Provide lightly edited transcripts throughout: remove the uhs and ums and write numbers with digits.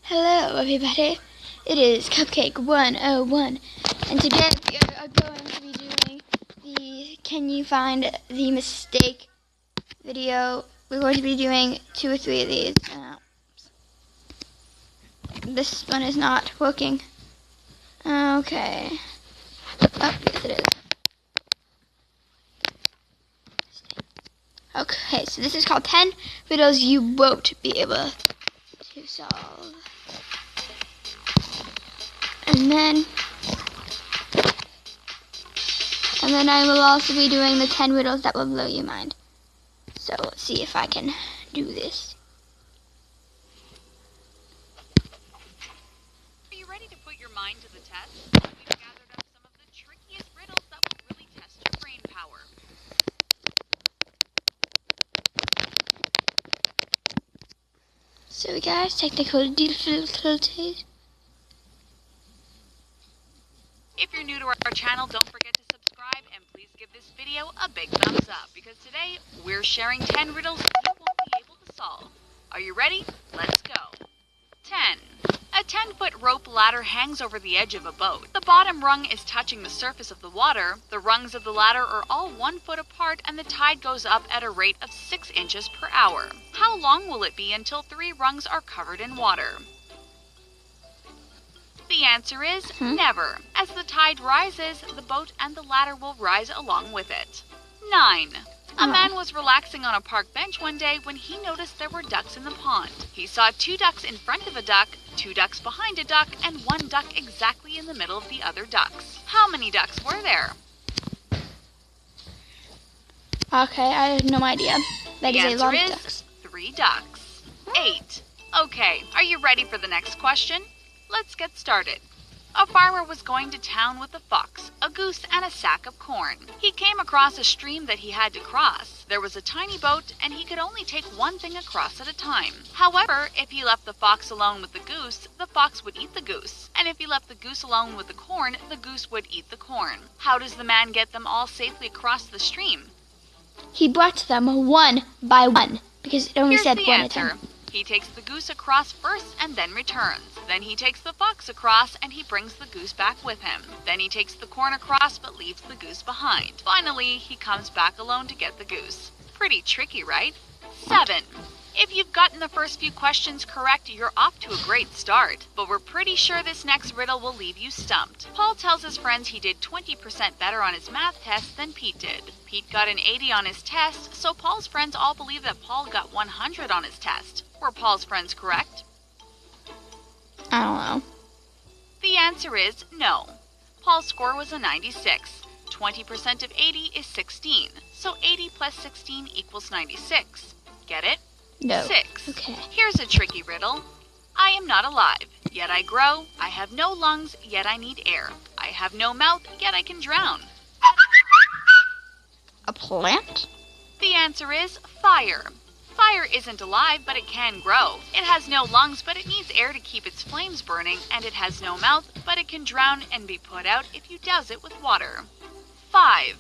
Hello everybody, it is Cupcake 101, and today we are going to be doing the Can You Find the Mistake video. We're going to be doing 2 or 3 of these. This one is not working. Okay. Oh, yes it is. Okay, so this is called 10 riddles you won't be able to solve. And then I will also be doing the 10 riddles that will blow your mind. So let's see if I can do this. Are you ready to put your mind to the test? We've gathered up some of the trickiest riddles that will really test your brain power. So guys, technical difficulties. If you're new to our channel, don't forget to subscribe and please give this video a big thumbs up because today we're sharing 10 riddles you won't be able to solve. Are you ready? Let's go. 10. A 10-foot rope ladder hangs over the edge of a boat. The bottom rung is touching the surface of the water. The rungs of the ladder are all 1 foot apart and the tide goes up at a rate of 6 inches per hour. How long will it be until 3 rungs are covered in water? The answer is never. As the tide rises, the boat and the ladder will rise along with it. 9. A man was relaxing on a park bench one day when he noticed there were ducks in the pond. He saw 2 ducks in front of a duck, 2 ducks behind a duck, and 1 duck exactly in the middle of the other ducks. How many ducks were there? Okay, I have no idea. That is a lot of ducks. 3 ducks. 8. Okay, are you ready for the next question? Let's get started. A farmer was going to town with a fox, a goose, and a sack of corn. He came across a stream that he had to cross. There was a tiny boat, and he could only take 1 thing across at a time. However, if he left the fox alone with the fox would eat the goose. And if he left the goose alone with the goose would eat the corn. How does the man get them all safely across the stream? He brought them 1 by 1, because it only said 1 at a time. He takes the goose across first and then returns. Then he takes the fox across and he brings the goose back with him. Then he takes the corn across but leaves the goose behind. Finally, he comes back alone to get the goose. Pretty tricky, right? 7. If you've gotten the first few questions correct, you're off to a great start. But we're pretty sure this next riddle will leave you stumped. Paul tells his friends he did 20% better on his math test than Pete did. Pete got an 80 on his test, so Paul's friends all believe that Paul got 100 on his test. Were Paul's friends correct? I don't know. The answer is no. Paul's score was a 96. 20% of 80 is 16. So 80 plus 16 equals 96. Get it? No. 6. Okay. Here's a tricky riddle. I am not alive, yet I grow. I have no lungs, yet I need air. I have no mouth, yet I can drown. A plant? The answer is fire. Fire isn't alive, but it can grow. It has no lungs, but it needs air to keep its flames burning, and it has no mouth, but it can drown and be put out if you douse it with water. 5.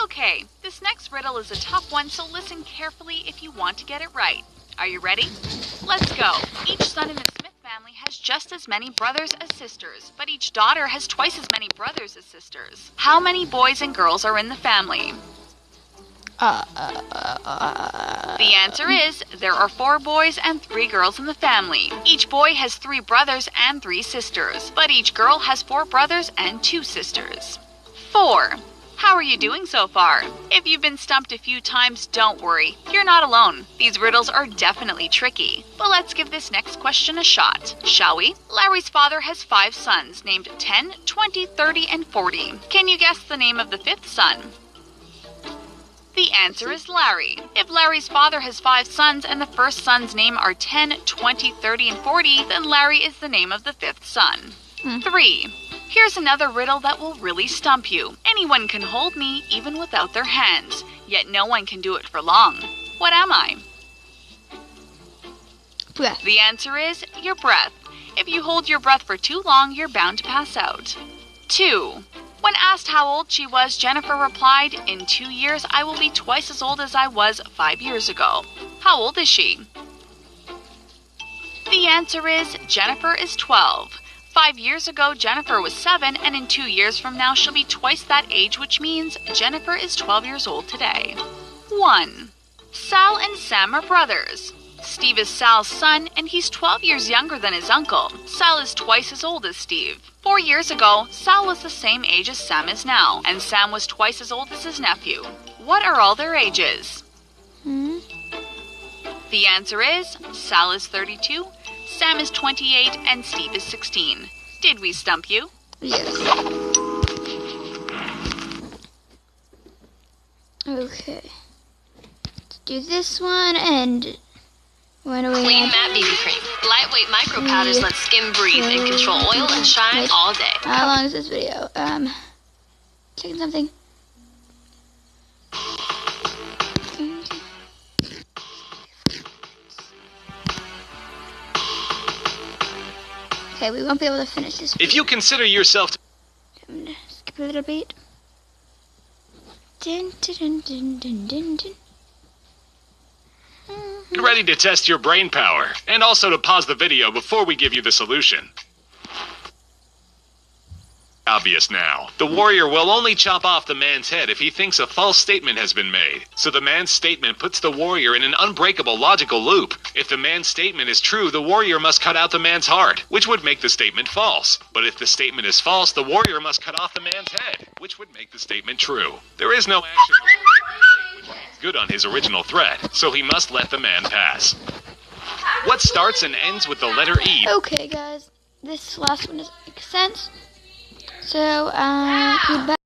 Okay, this next riddle is a tough one, so listen carefully if you want to get it right. Are you ready? Let's go. Each son in the Smith family has just as many brothers as sisters, but each daughter has twice as many brothers as sisters. How many boys and girls are in the family? The answer is, there are 4 boys and 3 girls in the family. Each boy has 3 brothers and 3 sisters, but each girl has 4 brothers and 2 sisters. 4. How are you doing so far? If you've been stumped a few times, don't worry. You're not alone. These riddles are definitely tricky. But let's give this next question a shot, shall we? Larry's father has 5 sons named 10, 20, 30, and 40. Can you guess the name of the 5th son? The answer is Larry. If Larry's father has 5 sons and the first son's name are 10, 20, 30, and 40, then Larry is the name of the 5th son. 3. Here's another riddle that will really stump you. Anyone can hold me even without their hands, yet no one can do it for long. What am I? Breath. The answer is your breath. If you hold your breath for too long, you're bound to pass out. 2. When asked how old she was, Jennifer replied, "In 2 years, I will be twice as old as I was 5 years ago." How old is she? The answer is Jennifer is 12. 5 years ago, Jennifer was 7, and in 2 years from now, she'll be twice that age, which means Jennifer is 12 years old today. 1. Sal and Sam are brothers. Steve is Sal's son, and he's 12 years younger than his uncle. Sal is twice as old as Steve. 4 years ago, Sal was the same age as Sam is now, and Sam was twice as old as his nephew. What are all their ages? The answer is Sal is 32, Sam is 28, and Steve is 16. Did we stump you? Yes. Okay. Let's do this one and when do we Clean add? matte BB cream. Lightweight micro powders let skin breathe and control oil and shine all day. How long is this video? Checking something. Okay, we won't be able to finish this video. If you consider yourself I'm gonna skip a little bit. Dun, dun, dun, dun, dun, dun. ready to test your brain power, and also to pause the video before we give you the solution. Obvious now. The warrior will only chop off the man's head if he thinks a false statement has been made. So the man's statement puts the warrior in an unbreakable logical loop. If the man's statement is true, the warrior must cut out the man's heart, which would make the statement false. But if the statement is false, the warrior must cut off the man's head, which would make the statement true. There is no action which means good on his original threat, so he must let the man pass. What starts and ends with the letter E? Okay, guys, this last one doesn't make sense. So, goodbye.